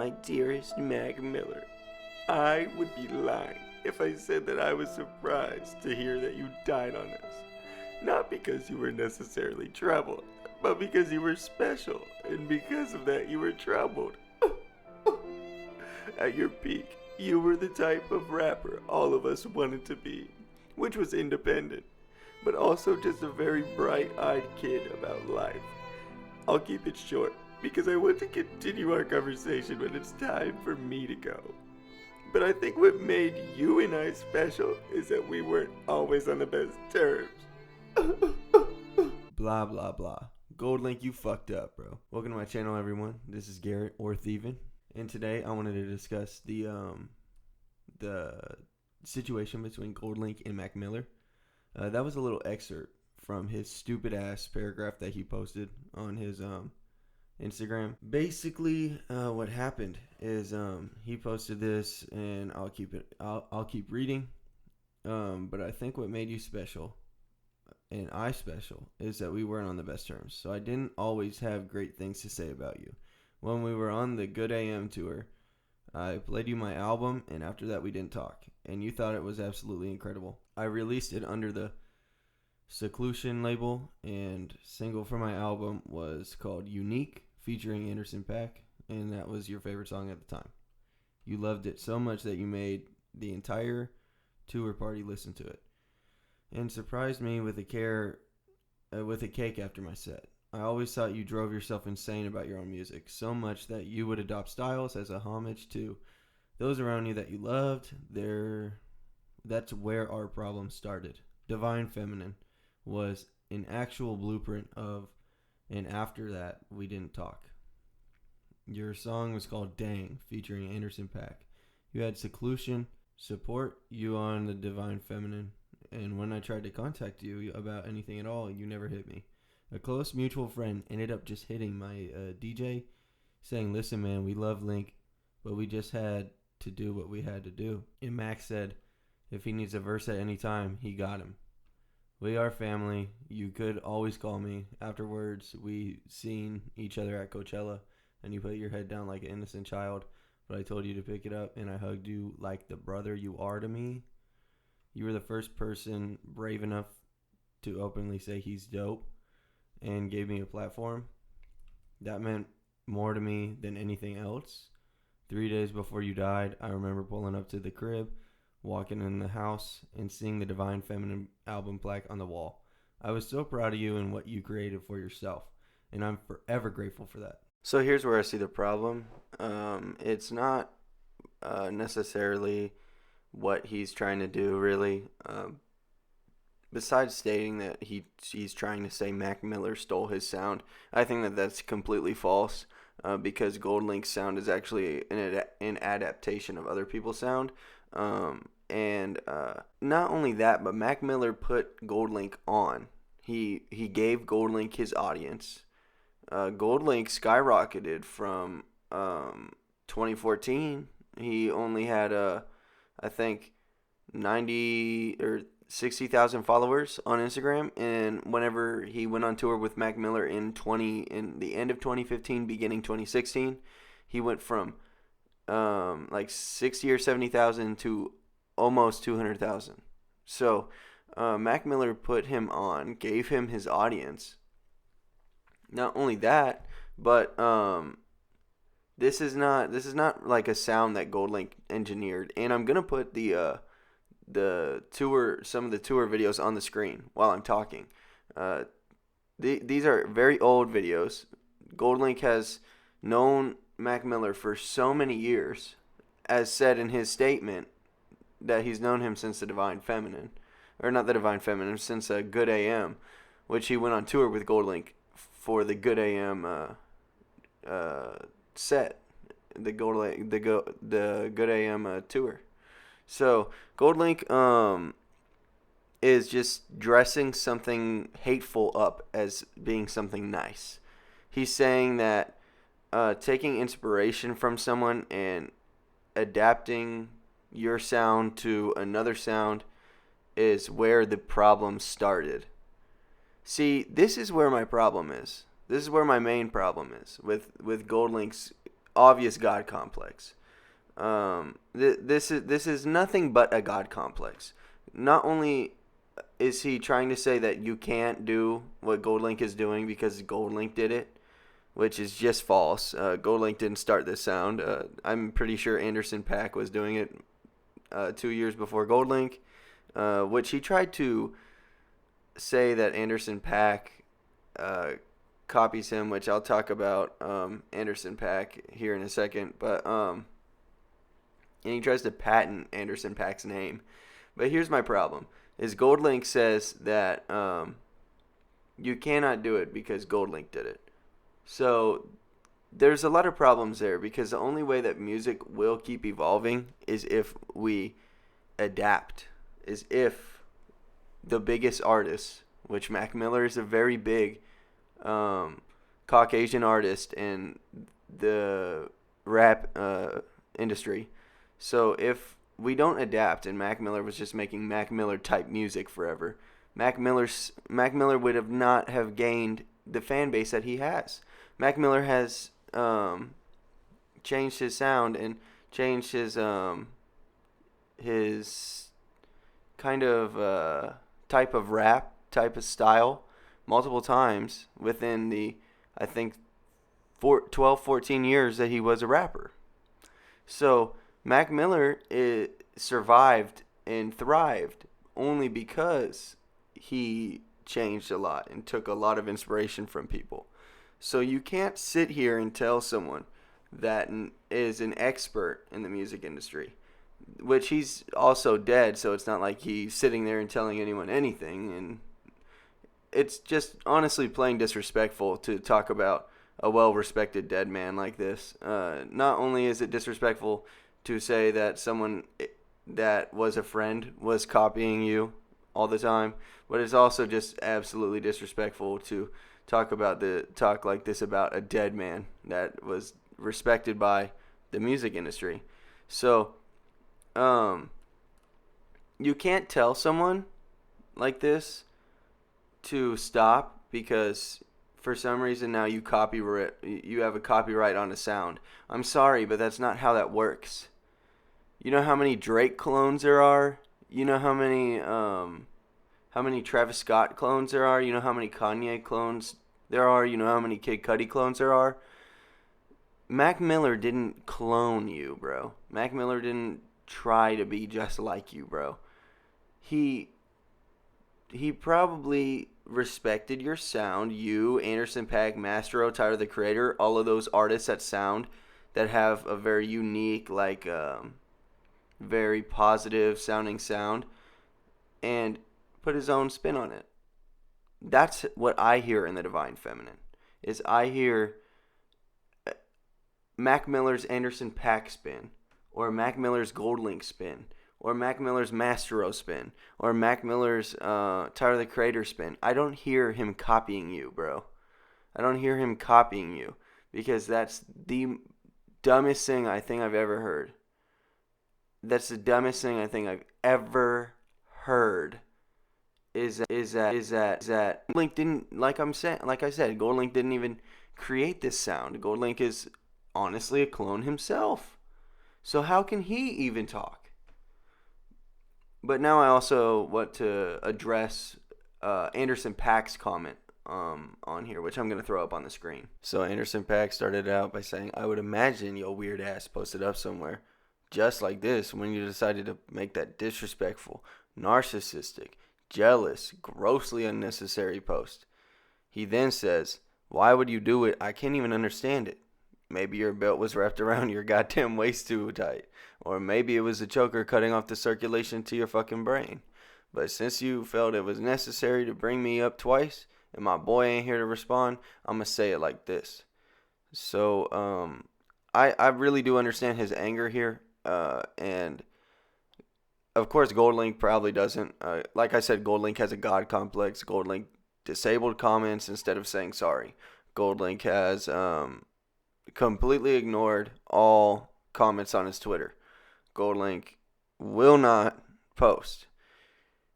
my dearest Mac Miller, I would be lying if I said that I was surprised to hear that you died on us. Not because you were necessarily troubled, but because you were special, and because of that you were troubled. At your peak, you were the type of rapper all of us wanted to be, which was independent, but also just a very bright-eyed kid about life. I'll keep it short, because I want to continue our conversation when it's time for me to go. But I think what made you and I special is that we weren't always on the best terms. Blah, blah, blah. Goldlink, you fucked up, bro. Welcome to my channel, everyone. This is Garrett, or Thievin. And today I wanted to discuss the situation between Goldlink and Mac Miller. That was a little excerpt from his stupid-ass paragraph that he posted on his Instagram. Basically, what happened is he posted this, and I'll keep reading. But I think what made you special, and I special, is that we weren't on the best terms. So I didn't always have great things to say about you. When we were on the Good AM tour, I played you my album, and after that we didn't talk. And you thought it was absolutely incredible. I released it under the Seclusion label, and single from my album was called Unique, featuring Paak, and that was your favorite song at the time. You loved it so much that you made the entire tour party listen to it, and surprised me with a cake after my set. I always thought you drove yourself insane about your own music, so much that you would adopt styles as a homage to those around you that you loved. That's where our problem started. Divine Feminine was an actual blueprint of, and after that, we didn't talk. Your song was called Dang, featuring Paak. You had Seclusion support you on the Divine Feminine, and when I tried to contact you about anything at all, you never hit me. A close mutual friend ended up just hitting my DJ, saying, "Listen, man, we love Link, but we just had to do what we had to do." And Max said, if he needs a verse at any time, he got him. We are family. You could always call me. Afterwards, we seen each other at Coachella, and you put your head down like an innocent child, but I told you to pick it up, and I hugged you like the brother you are to me. You were the first person brave enough to openly say he's dope, and gave me a platform. That meant more to me than anything else. 3 days before you died, I remember pulling up to the crib, walking in the house, and seeing the Divine Feminine album plaque on the wall. I was so proud of you and what you created for yourself, and I'm forever grateful for that. So here's where I see the problem. It's not necessarily what he's trying to do, really. Besides stating that he's trying to say Mac Miller stole his sound, I think that that's completely false, because Goldlink's sound is actually an adaptation of other people's sound. And not only that, but Mac Miller put Goldlink on. He gave Goldlink his audience. Goldlink skyrocketed from 2014. He only had I think 90 or 60,000 followers on Instagram, and whenever he went on tour with Mac Miller in the end of 2015, beginning 2016, he went from like 60 or 70,000 to almost 200,000. So Mac Miller put him on, gave him his audience. Not only that, but this is not like a sound that Goldlink engineered. And I'm gonna put some of the tour videos on the screen while I'm talking. These are very old videos. Goldlink has known Mac Miller for so many years, as said in his statement, that he's known him since the Divine Feminine, or not the Divine Feminine, since Good AM, which he went on tour with Goldlink for the Good AM set, the Good AM tour. So Goldlink is just dressing something hateful up as being something nice. He's saying that taking inspiration from someone and adapting your sound to another sound is where the problem started. See, this is where my problem is. This is where my main problem is with Goldlink's obvious God complex. This is nothing but a God complex. Not only is he trying to say that you can't do what Goldlink is doing because Goldlink did it, which is just false. Goldlink didn't start this sound. I'm pretty sure Anderson .Paak was doing it 2 years before Goldlink, which he tried to say that Anderson .Paak copies him, which I'll talk about Anderson .Paak here in a second. But and he tries to patent Anderson .Paak's name. But here's my problem: is Goldlink says that you cannot do it because Goldlink did it. So there's a lot of problems there because the only way that music will keep evolving is if we adapt. Is if the biggest artists, which Mac Miller is a very big Caucasian artist in the rap industry. So if we don't adapt and Mac Miller was just making Mac Miller type music forever, Mac Miller would have not have gained the fan base that he has. Mac Miller has changed his sound and changed his kind of type of rap, type of style multiple times within the, I think, 12, 14 years that he was a rapper. So Mac Miller survived and thrived only because he changed a lot and took a lot of inspiration from people. So you can't sit here and tell someone that is an expert in the music industry, which he's also dead, so it's not like he's sitting there and telling anyone anything. And it's just honestly plain disrespectful to talk about a well-respected dead man like this. Not only is it disrespectful to say that someone that was a friend was copying you all the time, but it's also just absolutely disrespectful to talk like this about a dead man that was respected by the music industry. So, you can't tell someone like this to stop because for some reason now you have a copyright on a sound. I'm sorry, but that's not how that works. You know how many Drake clones there are? You know how many Travis Scott clones there are? You know how many Kanye clones there are? You know how many Kid Cudi clones there are? Mac Miller didn't clone you, bro. Mac Miller didn't try to be just like you, bro. He probably respected your sound. You, Anderson .Paak, Mastro, Tyler the Creator, all of those artists that have a very unique, like, very positive sounding sound, and put his own spin on it. That's what I hear in the Divine Feminine. Is I hear Mac Miller's Anderson .Paak spin, or Mac Miller's Goldlink spin, or Mac Miller's Mastro spin, or Mac Miller's Tyler the Creator spin. I don't hear him copying you, bro. I don't hear him copying you because that's the dumbest thing I think I've ever heard. That's the dumbest thing I think I've ever heard. Is that Goldlink didn't, like I said, Goldlink didn't even create this sound. Goldlink is honestly a clone himself. So how can he even talk? But now I also want to address Anderson .Paak's comment on here, which I'm going to throw up on the screen. So Anderson .Paak started out by saying, I would imagine your weird ass posted up somewhere just like this when you decided to make that disrespectful, narcissistic, jealous, grossly unnecessary post. He then says, why would you do it? I can't even understand it. Maybe your belt was wrapped around your goddamn waist too tight. Or maybe it was a choker cutting off the circulation to your fucking brain. But since you felt it was necessary to bring me up twice, and my boy ain't here to respond, I'm going to say it like this. So, I really do understand his anger here. And, of course, Goldlink probably doesn't. Like I said, Goldlink has a God complex. Goldlink disabled comments instead of saying sorry. Goldlink has completely ignored all comments on his Twitter. Goldlink will not post.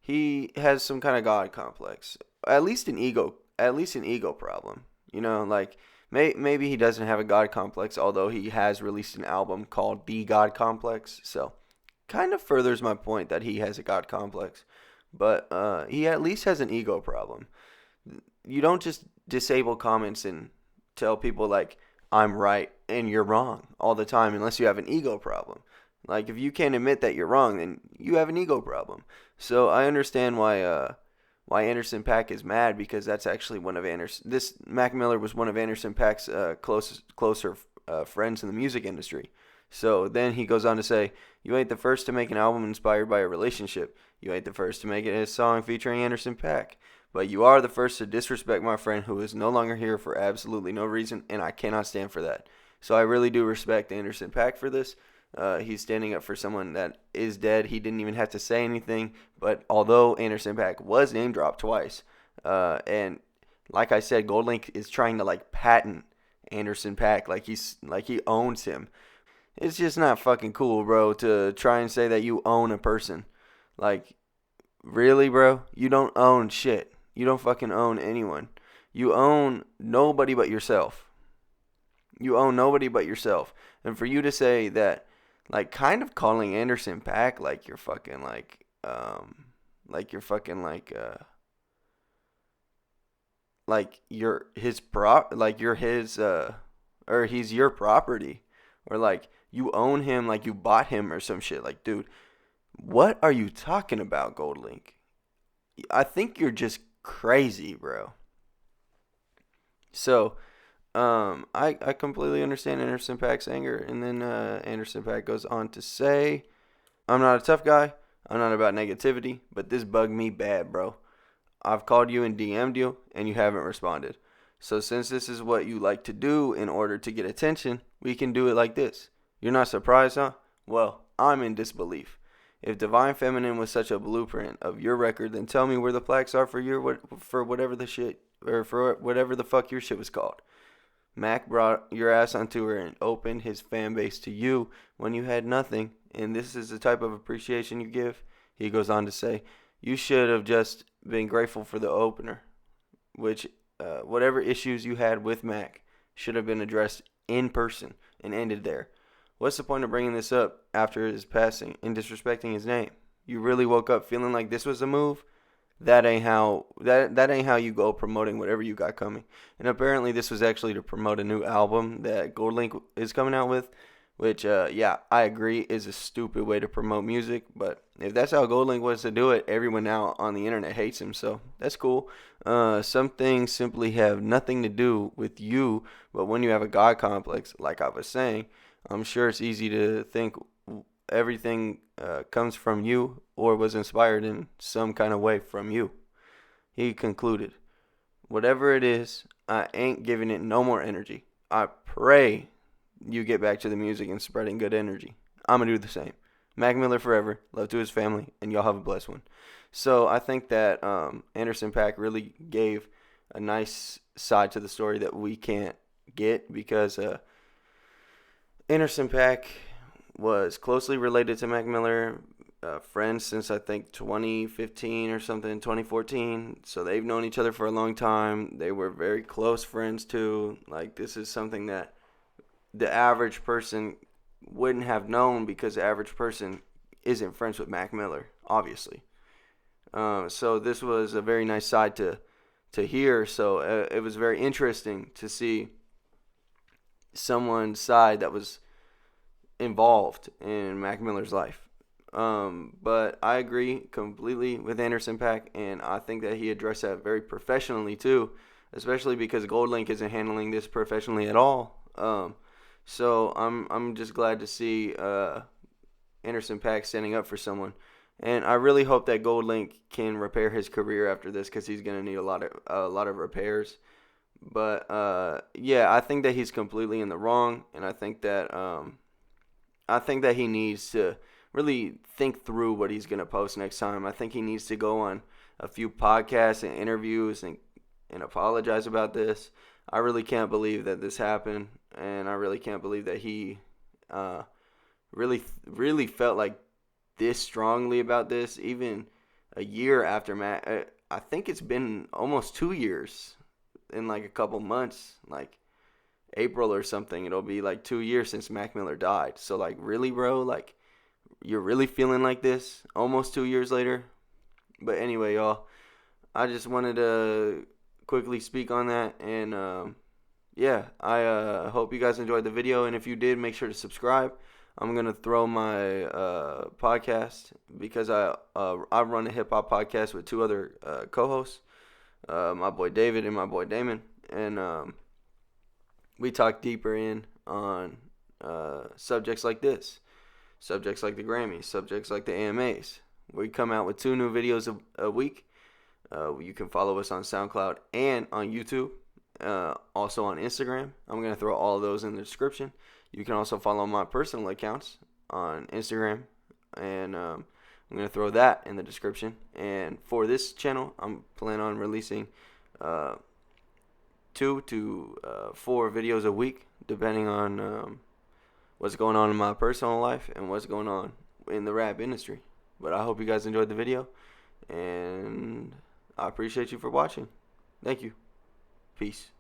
He has some kind of God complex. At least an ego problem. You know, like maybe he doesn't have a God complex, although he has released an album called The God Complex. So kind of furthers my point that he has a God complex. But he at least has an ego problem. You don't just disable comments and tell people like I'm right and you're wrong all the time unless you have an ego problem. Like if you can't admit that you're wrong, then you have an ego problem. So I understand why Anderson Paak is mad, because that's actually one of Anderson. This Mac Miller was one of Anderson Paak's closer friends in the music industry. So then he goes on to say, "You ain't the first to make an album inspired by a relationship. You ain't the first to make it a song featuring Anderson Paak. But you are the first to disrespect my friend who is no longer here for absolutely no reason, and I cannot stand for that." So I really do respect Anderson Paak for this. He's standing up for someone that is dead. He didn't even have to say anything. But although Anderson Paak was name dropped twice, and like I said, Goldlink is trying to like patent Anderson Paak like he owns him. It's just not fucking cool, bro, to try and say that you own a person. Like, really, bro? You don't own shit. You don't fucking own anyone. You own nobody but yourself. You own nobody but yourself. And for you to say that, like, kind of calling Anderson Paak like you're fucking like you're fucking like you're his like you're his or he's your property, or like you own him, like you bought him or some shit. Like, dude, what are you talking about, Goldlink? I think you're just crazy, bro. So, I completely understand Anderson Paak's anger, and then Anderson Paak goes on to say, "I'm not a tough guy. I'm not about negativity, but this bugged me bad, bro. I've called you and DM'd you, and you haven't responded. So since this is what you like to do in order to get attention, we can do it like this. You're not surprised, huh? Well, I'm in disbelief. If Divine Feminine was such a blueprint of your record, then tell me where the plaques are for whatever the shit, or for whatever the fuck your shit was called. Mac brought your ass on tour and opened his fan base to you when you had nothing, and this is the type of appreciation you give." He goes on to say, "You should have just been grateful for the opener, which whatever issues you had with Mac should have been addressed in person and ended there. What's the point of bringing this up after his passing and disrespecting his name? You really woke up feeling like this was a move? That ain't how you go promoting whatever you got coming." And apparently this was actually to promote a new album that Goldlink is coming out with, which yeah, I agree is a stupid way to promote music, but if that's how Goldlink wants to do it, everyone now on the internet hates him, so that's cool. Some things simply have nothing to do with you, but when you have a God complex, like I was saying, I'm sure it's easy to think everything comes from you or was inspired in some kind of way from you. He concluded, "Whatever it is, I ain't giving it no more energy. I pray you get back to the music and spreading good energy. I'm going to do the same. Mac Miller forever. Love to his family, and y'all have a blessed one." So I think that Anderson Paak really gave a nice side to the story that we can't get, because Anderson Paak was closely related to Mac Miller, friends since I think 2015 or something, 2014. So they've known each other for a long time. They were very close friends too. Like, this is something that the average person wouldn't have known, because the average person isn't friends with Mac Miller, obviously. So this was a very nice side to hear. So it was very interesting to see someone's side that was involved in Mac Miller's life. But I agree completely with Anderson Paak, and I think that he addressed that very professionally too, especially because Goldlink isn't handling this professionally at all. So I'm just glad to see Anderson Paak standing up for someone, and I really hope that Goldlink can repair his career after this, because he's gonna need a lot of repairs. But yeah, I think that he's completely in the wrong, and I think that he needs to really think through what he's gonna post next time. I think he needs to go on a few podcasts and interviews and apologize about this. I really can't believe that this happened, and I really can't believe that he really felt like this strongly about this, even a year after Matt. I think it's been almost 2 years in like a couple months. Like, April or something, it'll be like 2 years since Mac Miller died. So like, really, bro, like, you're really feeling like this almost 2 years later? But anyway, y'all, I just wanted to quickly speak on that, and yeah, I hope you guys enjoyed the video, and if you did, make sure to subscribe. I'm gonna throw my podcast, because I run a hip hop podcast with two other co-hosts, my boy David and my boy Damon, and we talk deeper in on subjects like this, subjects like the Grammys, subjects like the AMAs. We come out with 2 new videos a week. You can follow us on SoundCloud and on YouTube. Also on Instagram. I'm going to throw all of those in the description. You can also follow my personal accounts on Instagram, and I'm going to throw that in the description. And for this channel, I'm planning on releasing 2 to 4 videos a week, depending on what's going on in my personal life and what's going on in the rap industry. But I hope you guys enjoyed the video, and I appreciate you for watching. Thank you. Peace.